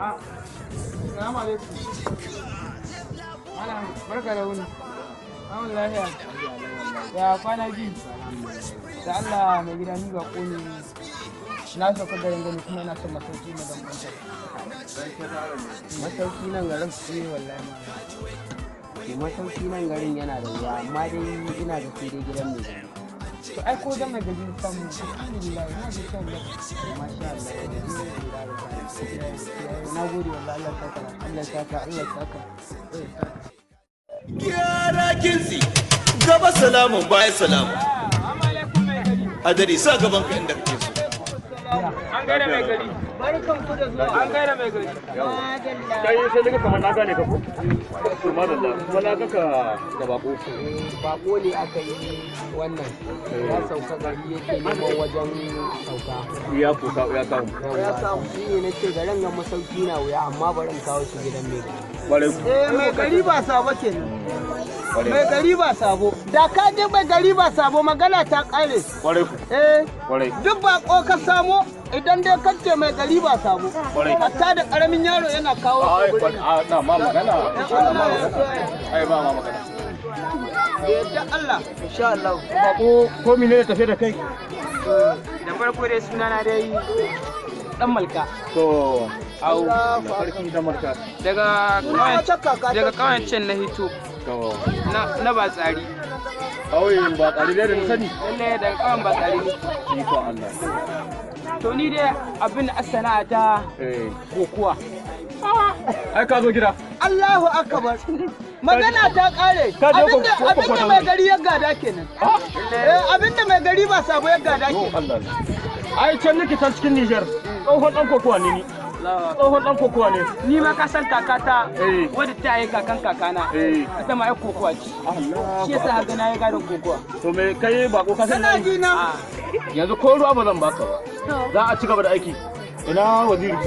Assalamu alaikum. Malam, barka da wuni. Amin lafiya. Ya kwana biyu. Da Allah mai gida ni bako ne. Na sauka garin gani kuma ina son masauki na don kwanta. Masauki nan garin wallahi ma. Masauki nan garin yana da wuya amma dai ina da sai dai gidan mai gari. To ai ko dan mai gari samu alhamdulillah na ji son da masha Allah. na gode wallahi Allah saka. Gyara kinsi gaba salamun baya salamu. Adari sa gaban ka inda kake so. An gaida mai gari. Barkan ku da zuwa. An gaida mai gari. Kai sai daga kamar na gane ka ko? To madalla kuma na ga ka da bako. Bako ne aka yi wannan. Ya sauka gari yake neman wajen sauka. Ya kusa ya samu. Ya samu shi ne nace garin ga masauki na wuya amma bari in kawo shi gidan mai gari. Mai gari ba sabo kenan. Mai gari ba sabo. Da ka je mai gari ba sabo magana ta kare. Kwarai. Duk bako ka samo idan dai kace mai gari ba sabo. Hatta da karamin yaro yana kawo. Na ma magana. Ai ba ma magana. Yadda Allah. Insha Allah. Bako ko mene tafe da kai? Da farko dai sunana dai dan malka. To au farki da marka. Daga kawancin na hito. Na ba tsari. Kauyen ba tsari da na sani. Lalle daga kawan ba tsari ne. Iko Allah. To ni dai abin asana ta kokuwa. Ai ka zo gida. Allahu akbar. Magana ta kare. Abinda mai gari ya gada kenan. Abinda mai gari ba sabo ya gada kenan. Ai can nake can cikin Niger. Tsohon dan kokowa ne ni. Tsohon dan kokowa ne. Ni ma ka san kakata wadda ta yi kakan kakana. Ita ma ai kokowa ce. Shi yasa haka na yi gadon kokowa. To me kai bako ka san Kana ji na? Yanzu ko ruwa ba zan baka ba. Za a ci gaba da aiki. Ina waziri.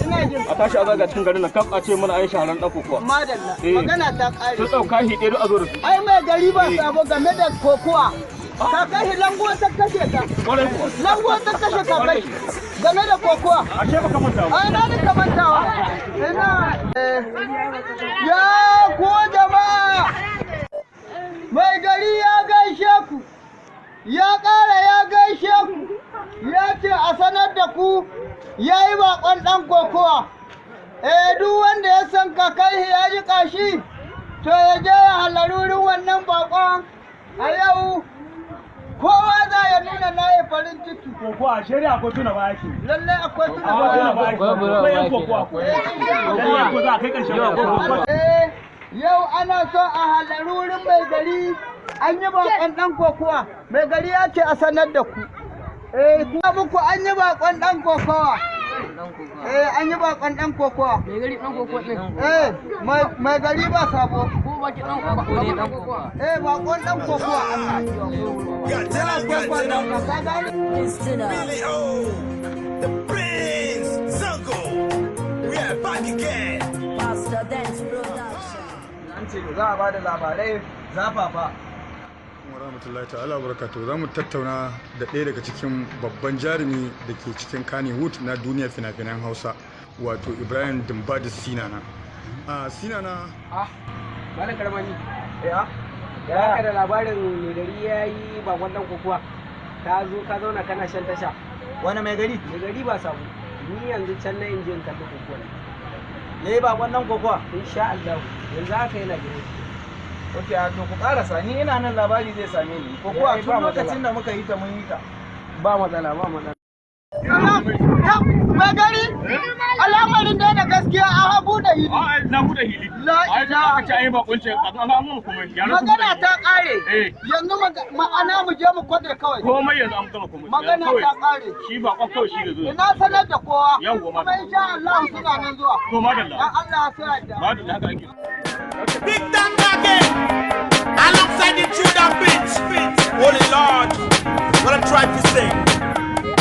A tashi a zaga cikin garin nan kaf a ce mana ai shaharan dan kokowa. Madalla. Magana ta kare. Su dauka hide duk a zo da su. Ai mai gari ba sabo game da kokowa. Ka kai lango ta kashe ka. Lango ta kashe ka bai. Game da kokowa. Ashe baka manta ba. Ai na ni ka mantawa. Ina ya ko jama'a. Mai gari ya gaishe ku. Ya ƙara ya gaishe ku. Ya ce a sanar da ku ya yi baƙon ɗan kokowa. Duk wanda ya san ka kai ya ji ƙashi. To ya je ya halarurin wannan baƙon a yau. Kowa za ya nuna na yi farin ciki. Kokowa shari'a akwai tuna ba yake. Lallai akwai tuna ba yake. Akwai kokowa. Lallai ko za a kai ƙarshen yau ana so a halarurin mai gari an yi baƙon ɗan kokowa. Mai gari ya ce a sanar da ku. Kuma muku an yi baƙon ɗan kokowa. An yi baƙon ɗan kokowa. Mai gari dan kokowa din. Mai gari ba sabo. Ko baki dan kokowa ne dan kokowa. Baƙon ɗan kokowa. Billy O, the Prince Zango. We are back again. An ce za a ba da labarai zafafa. Warahmatullahi ta'ala barakatuh. Za mu tattauna da ɗaya daga cikin babban jarumi da ke cikin Kannywood na duniyar fina-finan Hausa, wato Ibrahim Dimbadis Sinana. Sinana. Malam Karmani. Ya ka da labarin mai gari ya yi bakon dan kokowa. Ka zo ka zauna kana shan tasha. Wani mai gari? Mai gari ba samu. Ni yanzu can na inje in kalli kokowa. Ya yi bakon ɗan kokowa? Insha Allah. Yanzu haka yana gari. Ok, to ku karasa ni ina nan labari zai same ni. Kokowa tun lokacin da muka yi ta mun yi ta. Ba matsala, ba matsala. Mai gari? Al'amarin da da gaskiya a habu da hili. Na buɗe hili. Ai da aka ci ayi bakuncin an mu kuma. Magana ta kare. Yanzu ma'ana mu je mu kwade kawai. Komai yanzu an gama komai. Magana ta kare. Shi bakon kawai shi da zuwa. Ina sanar da kowa. Yawwa Kuma insha Allah suna nan zuwa. To madalla. Dan Allah ya sa da. Madalla haka ake. Big Dan again. Alongside the Judah beat. Holy Lord, what I'm trying to say.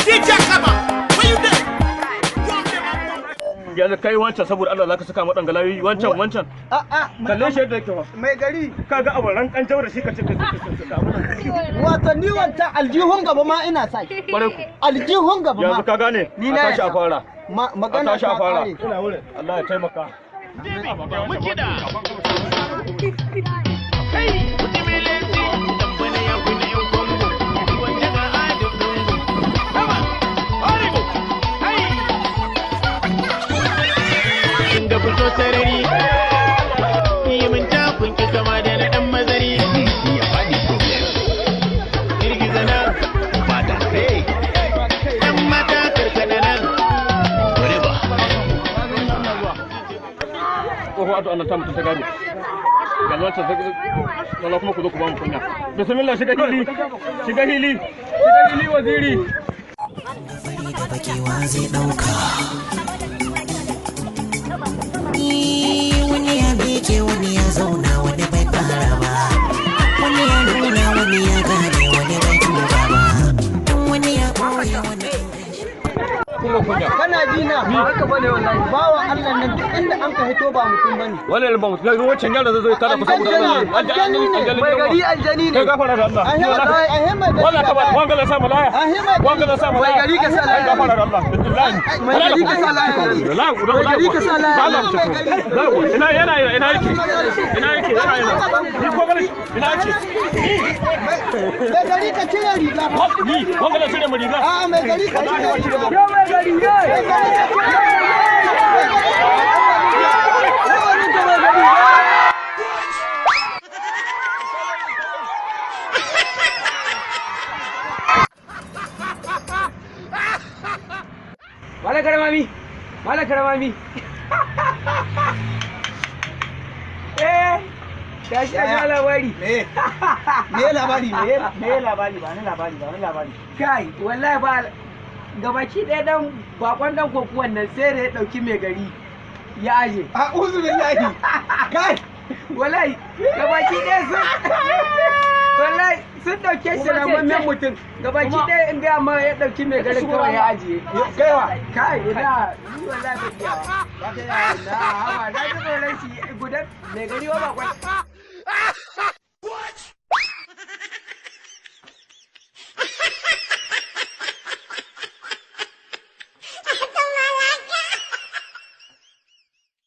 DJ Kama, where you there? yanzu kai wancan saboda Allah zaka saka madan galawi wancan kalle shi yadda yake fa mai gari kaga abin ran kan jaura shi ka ce wato ni wanta aljihun gaba ma ina sa bare ku aljihun gaba ma yanzu ka gane ni na tashi a fara magana ta fara ina wurin Allah ya taimaka fito sarari yi min takun ki kama da na dan mazari ya faɗi problem girgiza nan ba da kai dan mata karkada nan bari ba ko wato Allah ta mutu ta gado ga wancan sai kuma ku zo ku ba mu kunya bismillah shiga hili waziri da bakewa zai dauka wani ya beke wani ya zauna wani bai fara ba wani ya nuna wani ya gane wani bai tuba ba wani ya ɓoye wani kuma kunya kana ji na ba haka bane wallahi bawa Allah nan duk inda an ka hito ba mutum bane wannan ba mutum ga wancan yaro zai tada ku saboda aljani mai gari aljani ne kai gafara da Allah wala ka ba wanga la sa malaya wanga la sa malaya mai gari ka sa kai gafara da Allah billahi mai gari ka sa laya mai gari ka sa laya ina yake ni ko gari ina yake mai gari ka cire riga ni wanga la cire mu riga a mai gari ka cire riga Mala karamami. Tashi a sha labari. Me labari ba ni labari. Kai, wallahi ba gabaki ɗaya dan bakon dan kokuwan nan sai da ya ɗauki mai gari ya aje. A uzu billahi. Kai, wallahi gabaki ɗaya sun ɗauke shi ramammen mutum gabaki ɗaya in ga ma ya ɗauki mai gari kawai ya ajiye. kaiwa. Kai, ina ni wallahi ba kiyawa. Na haba na ji tsoron shi gudan mai gari wa bakon.